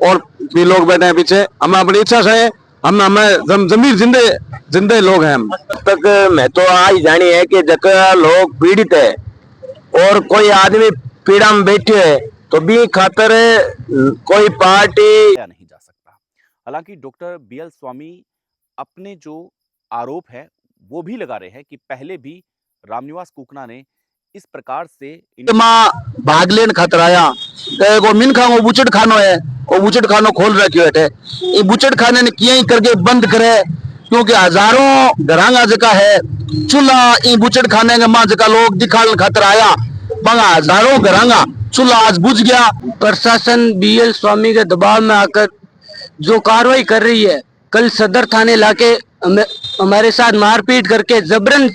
और भी लोग बैठे हैं पीछे। हम अपनी इच्छा से हम हमें जमीर जिंदे जिंदे लोग हैं। हम तक मैं तो आज जानी है कि जब लोग पीड़ित है और कोई आदमी पीड़ा में बैठे है तो भी खातर कोई पार्टी नहीं जा सकता। हालांकि डॉक्टर बीएल स्वामी अपने जो आरोप है वो भी लगा रहे हैं कि पहले भी रामनिवास कुकना ने इस प्रकार से मां भागलेन खतराया को मिनखा वो बुचड़ खानो है, वो बुचड़ खानो खोल रखियो है। ये बुचड़ खाने ने किया ही करके बंद करे, क्योंकि हजारों घरांगा जका है चूल्हा ई बुचड़ खाने के मां जका लोग दिखाल खतराया बंगा हजारों घरांगा चूल्हा आज बुझ गया। प्रशासन बीएल स्वामी के दबाव में आकर जो कार्रवाई कर रही है, कल सदर थाने लाके हमारे साथ मारपीट करके जबरन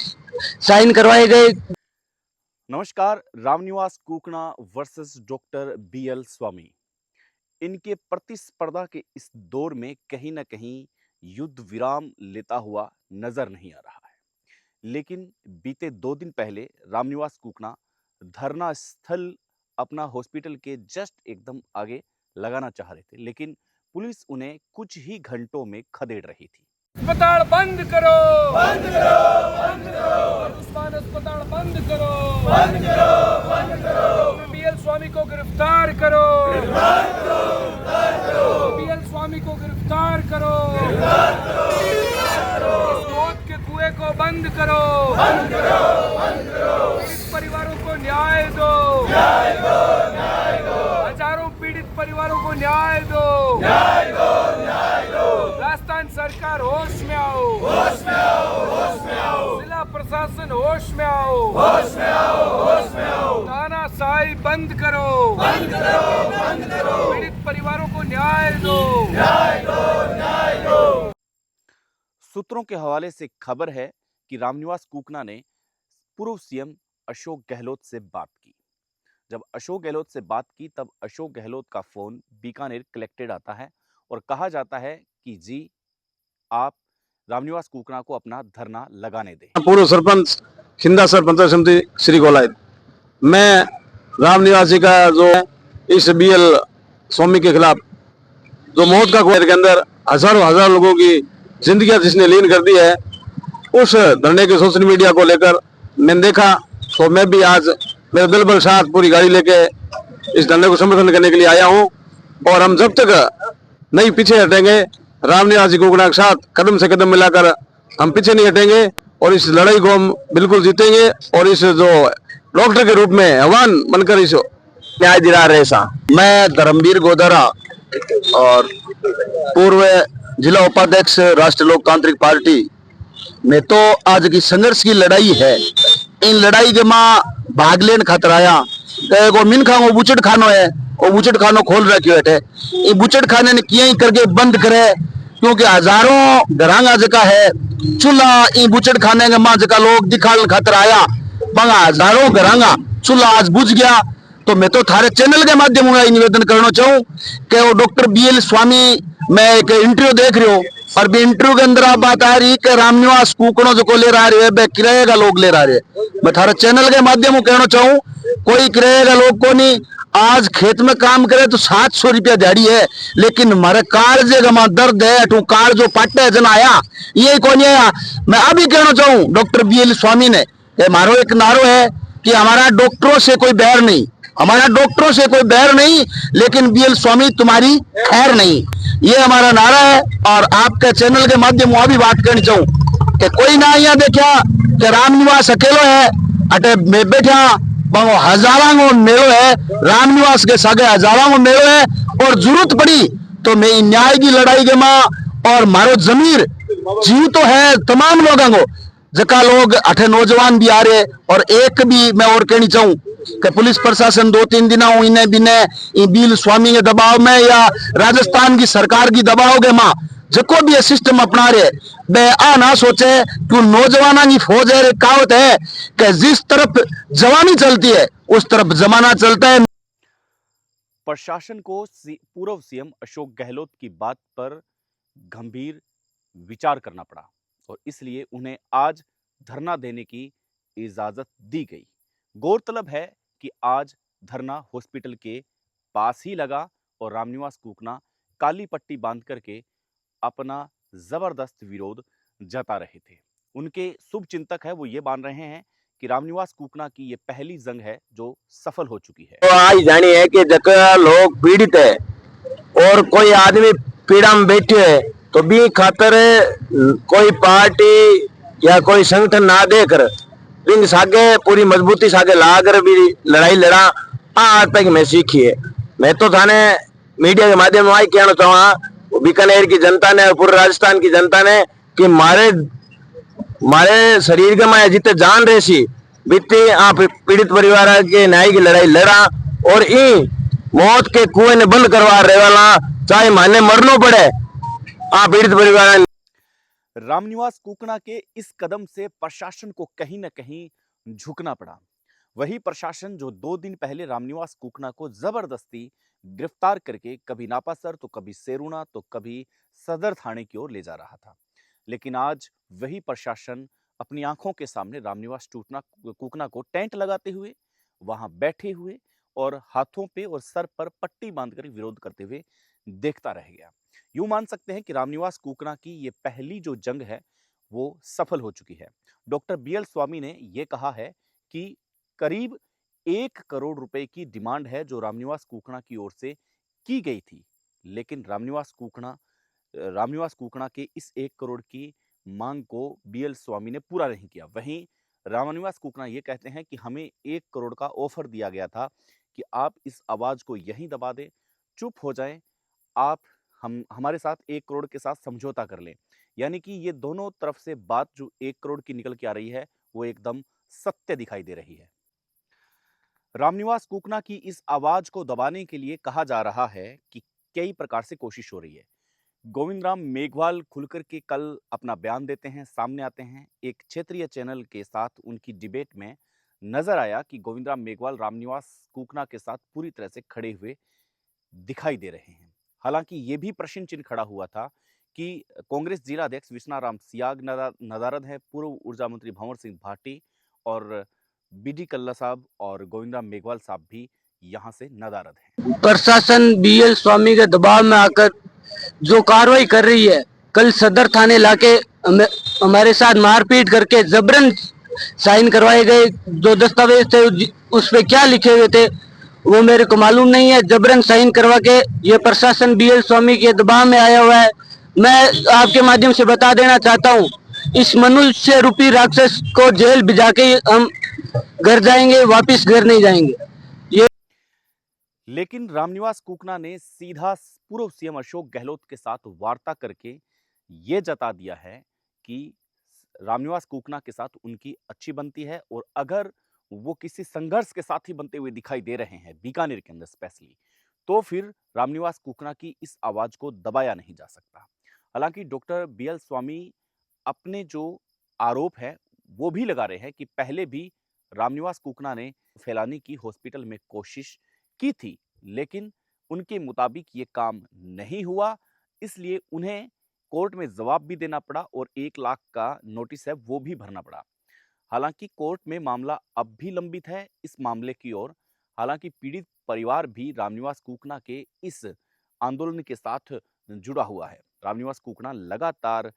साइन करवाए गए। नमस्कार, Ramniwas Kukna versus doctor BL Swami. इनके प्रतिस्पर्धा के इस दौर में कहीं ना कहीं युद्ध विराम लेता हुआ नजर नहीं आ रहा है। लेकिन बीते 2 दिन पहले रामनिवास कुकना धरना स्थल अपना हॉस्पिटल के जस्ट एकदम आगे लगाना चाह रहे थे, लेकिन पुलिस उन्हें कुछ ही घंटों में खदेड़ रही थी। अस्पताल बंद करो, बंद करो, बंद करो, उस्मान अस्पताल बंद करो, बंद करो, बंद करो, बीएल स्वामी को गिरफ्तार करो, गिरफ्तार करो, गिरफ्तार करो, बीएल स्वामी को गिरफ्तार करो, गिरफ्तार करो, गिरफ्तार करो, मौत के कुएं को बंद करो, बंद करो, बंद करो, पीड़ित परिवारों को न्याय दो, न्याय दो, न्याय दो, हजारों पीड़ित परिवारों को न्याय दो, न्याय दो, न्याय दो, राजस्थान सरकार होश में आओ, होश में आओ, होश में आओ, जिला प्रशासन होश में आओ, होश में आओ, होश में आओ, तानाशाही बंद करो, बंद करो, बंद करो, पीड़ित परिवारों को न्याय दो, न्याय दो, न्याय दो। सूत्रों के हवाले से खबर है कि रामनिवास कुकना ने पूर्व सीएम अशोक गहलोत से बात की। जब अशोक गहलोत से बात की तब अशोक गहलोत का फोन बीकानेर कलेक्टेड आता है और कहा जाता है कि जी आप रामनिवास कुकना को अपना धरना लगाने दें। पूर्व सरपंच खिंदा सरपंच समिति श्री गोलायत, मैं रामनिवास जी का जो इस बीएल स्वामी के खिलाफ जो मौत का कुएं के अंदर हजार लोगों की जिंदगी जिसने लीन कर दी है, उस धरने के सोशल मीडिया को लेकर मैंने देखा तो मैं भी आज मेरे दिल बल साथ पूरी गाड़ी लेके इस धरने को समर्थन करने के लिए आया हूं। और हम जब तक नहीं पीछे हटेंगे, रामनिवास जी कुकना के साथ कदम से कदम मिलाकर हम पीछे नहीं हटेंगे और इस लड़ाई को हम बिल्कुल जीतेंगे। और इस जो डॉक्टर के रूप में आह्वान बनकर इस न्याय दिला रहे सा। मैं धर्मवीर गोदारा और पूर्व जिला उपाध्यक्ष राष्ट्रीय लोकतांत्रिक पार्टी में तो आज की संघर्ष की लड़ाई है। इन लड़ाई के मां भागलेन खतराया को मिनखा वो बुचड़ खानो है, वो बुचड़ खानो खोल रखियो है। ये बुचड़ खाने ने किया ही करके बंद करे, क्योंकि हजारों घरांगा जका है चूल्हा ई बुचड़ खाने के मां जका लोग दिखाल खतराया बंगा हजारों घरांगा चूल्हा आज बुझ गया। तो मैं तो थारे चैनल के माध्यम से निवेदन करना चाहूँ कि वो डॉक्टर बीएल स्वामी, मैं एक इंटरव्यू देख रही हूँ और भी इंटरव्यू के अंदर आप बात आ रही कि रामनिवास कुकनो जो को ले रहा है किराए का लोग ले रहा है। मैं थारे चैनल के माध्यम से कहना चाहूँ कोई किराए का लोग को नहीं, आज खेत में काम करे तो 700 रुपया दिहाड़ी है, लेकिन हमारे कार जो दर्द है तो कार जो पाटे जन आया ये कौन आया। मैं अभी कहना चाहूँ डॉक्टर बीएल स्वामी ने, हमारो एक नारो है कि हमारा डॉक्टरों से कोई बैर नहीं, हमारा डॉक्टरों से कोई बैर नहीं, लेकिन बीएल स्वामी तुम्हारी खैर नहीं, ये हमारा नारा है। और आपके चैनल के माध्यम से भी बात करनी चाहूँ कि कोई ना यहाँ देखा कि रामनिवास अकेलो है अटे में बैठा हजारों मेलो है, रामनिवास के सागे हजारों मेलो है। और जरूरत पड़ी तो मैं न्याय की लड़ाई के मां और मारो जमीर जीव तो है तमाम लोगों को जका लोग अठे नौजवान भी आ रहे। और एक भी मैं और कहनी चाहूँ कि पुलिस प्रशासन 2-3 दिन इन्हें बिने बीएल स्वामी के दबाव में या राजस्थान की सरकार की दबाव के मां जको भी सिस्टम अपना रहे बे आ ना सोचे कि नौजवानों की फौज है। कहावत है कि जिस तरफ जवानी चलती है उस तरफ जमाना चलता है। प्रशासन को पूर्व सीएम अशोक गहलोत की बात पर गंभीर विचार करना पड़ा और इसलिए उन्हें आज धरना देने की इजाजत दी गई। गौरतलब है कि आज धरना हॉस्पिटल के पास ही लगा और रामनिवास कुकना काली पट्टी बांध करके अपना जबरदस्त विरोध जता रहे थे। उनके शुभ चिंतक है वो ये मान रहे हैं कि रामनिवास कूकना की ये पहली जंग है जो सफल हो चुकी है। तो आज जानी है कि जब लोग पीड़ित है और कोई आदमी पीड़ा में बैठे है तो भी खातर कोई पार्टी या कोई संगठन ना देकर रिंग सागे पूरी मजबूती सागे लाकर भी लड़ाई लड़ा आज तक मैं सीखी है। मैं तो थाने मीडिया के माध्यम से कहना चाहूंगा बीकानेर की जनता ने और पूरे राजस्थान की जनता ने कि मारे मारे शरीर के माया जितने जान रहे सी बीती आप पीड़ित परिवार के न्याय की लड़ाई लड़ा और मौत के कुएं ने बंद करवा रहे वाला चाहे माने मरना पड़े आप पीड़ित परिवार। रामनिवास कूकना के इस कदम से प्रशासन को कहीं न कहीं झुकना पड़ा। वही प्रशासन जो 2 दिन पहले रामनिवास कूकना को जबरदस्ती गिरफ्तार करके कभी नापासर तो कभी सेरुणा तो कभी सदर थाने की ओर ले जा रहा था, लेकिन आज वही प्रशासन अपनी आंखों के सामने रामनिवास कूकना को टेंट लगाते हुए वहां बैठे हुए और हाथों पे और सर पर पट्टी बांधकर विरोध करते हुए देखता रह गया। यूं मान सकते हैं कि रामनिवास कूकना की ये पहली जो जंग है वो सफल हो चुकी है। डॉक्टर बीएल स्वामी ने यह कहा है कि करीब 1 करोड़ रुपए की डिमांड है जो रामनिवास कूकना की ओर से की गई थी, लेकिन रामनिवास कूकना के इस 1 करोड़ की मांग को बीएल स्वामी ने पूरा नहीं किया। वहीं रामनिवास कूकना ये कहते हैं कि हमें 1 करोड़ का ऑफर दिया गया था कि आप इस आवाज को यहीं दबा दें, चुप हो जाएं, आप हमारे साथ 1 करोड़ के साथ समझौता कर लें। यानी कि ये दोनों तरफ से बात जो 1 करोड़ की निकल के आ रही है वो एकदम सत्य दिखाई दे रही है। रामनिवास कूकना की इस आवाज को दबाने के लिए कहा जा रहा है कि कई प्रकार से कोशिश हो रही है। गोविंद राम मेघवाल खुलकर के कल अपना बयान देते हैं, सामने आते हैं। एक क्षेत्रीय चैनल के साथ उनकी डिबेट में नजर आया कि गोविंद राम मेघवाल रामनिवास कूकना के साथ पूरी तरह से खड़े हुए दिखाई दे रहे हैं। हालांकि ये भी प्रश्न चिन्ह खड़ा हुआ था कि कांग्रेस जिला अध्यक्ष विश्वनाराम सियाग नदारद है, पूर्व ऊर्जा मंत्री भंवर सिंह भाटी और बीडी कल्ला साहब और गोविंद राम मेघवाल साहब भी यहाँ से नदारद हैं। प्रशासन बीएल स्वामी के दबाव में आकर जो कार्रवाई कर रही है, कल सदर थाने लाके हमारे साथ मारपीट करके जबरन साइन करवाए गए। जो दस्तावेज थे उस पे क्या लिखे हुए थे वो मेरे को मालूम नहीं है। जबरन साइन करवा के ये प्रशासन बीएल स्वामी के दबाव में आया हुआ है। मैं आपके माध्यम से बता देना चाहता हूँ, इस मनुष्य रूपी राक्षस को जेल भिजा के हम घर जाएंगे, वापिस घर नहीं जाएंगे। ये लेकिन रामनिवास कूकना ने सीधा पूर्व सीएम अशोक गहलोत के साथ वार्ता करके ये जता दिया है कि रामनिवास कूकना के साथ उनकी अच्छी बनती है और अगर वो किसी संघर्ष के साथ ही बनते हुए दिखाई दे रहे हैं बीकानेर के अंदर स्पेशली, तो फिर रामनिवास कूकना की इस आवाज को दबाया नहीं जा सकता। हालांकि डॉक्टर बीएल स्वामी अपने जो आरोप है वो भी लगा रहे हैं कि पहले भी रामनिवास कूकना ने फैलाने की हॉस्पिटल में कोशिश की थी, लेकिन उनके मुताबिक ये काम नहीं हुआ, इसलिए उन्हें कोर्ट में जवाब भी देना पड़ा और 1 लाख का नोटिस है वो भी भरना पड़ा। हालांकि कोर्ट में मामला अब भी लंबित है इस मामले की ओर। हालांकि पीड़ित परिवार भी रामनिवास कूकना के इस आंदोलन के साथ जुड़ा हुआ है। रामनिवास कूकना लगातार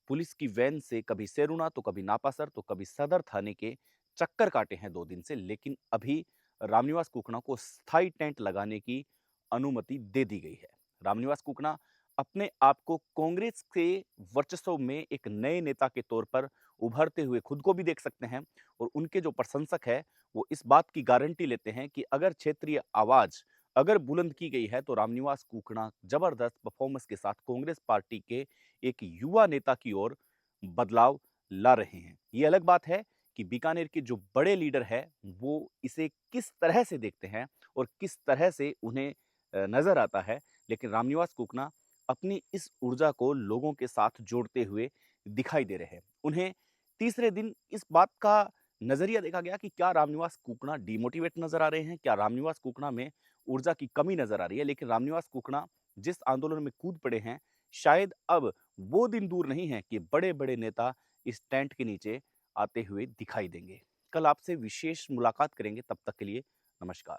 पुलिस की वैन से कभी सेरुणा तो कभी नापासर तो कभी सदर थाने के चक्कर काटे हैं 2 दिन से, लेकिन अभी रामनिवास कूकना को स्थायी टेंट लगाने की अनुमति दे दी गई है। रामनिवास कूकना अपने आप को कांग्रेस के वर्चस्व में एक नए नेता के तौर पर उभरते हुए खुद को भी देख सकते हैं और उनके जो प्रशंसक है वो इस बात की गारंटी लेते हैं कि अगर क्षेत्रीय आवाज अगर बुलंद की गई है तो रामनिवास कूकना जबरदस्त परफॉर्मेंस के साथ कांग्रेस पार्टी के एक युवा नेता की ओर बदलाव ला रहे हैं। ये अलग बात है कि बीकानेर के जो बड़े लीडर है वो इसे किस तरह से देखते हैं और किस तरह से उन्हें नजर आता है, लेकिन रामनिवास कूकना अपनी इस ऊर्जा को लोगों के साथ जोड़ते हुए दिखाई दे रहे हैं। उन्हें तीसरे दिन इस बात का नजरिया देखा गया कि क्या रामनिवास कूकना डिमोटिवेट नजर आ रहे हैं, क्या रामनिवास कूकना में ऊर्जा की कमी नजर आ रही है, लेकिन रामनिवास कूकना जिस आंदोलन में कूद पड़े हैं शायद अब वो दिन दूर नहीं है कि बड़े बड़े नेता इस टेंट के नीचे आते हुए दिखाई देंगे। कल आपसे विशेष मुलाकात करेंगे, तब तक के लिए नमस्कार।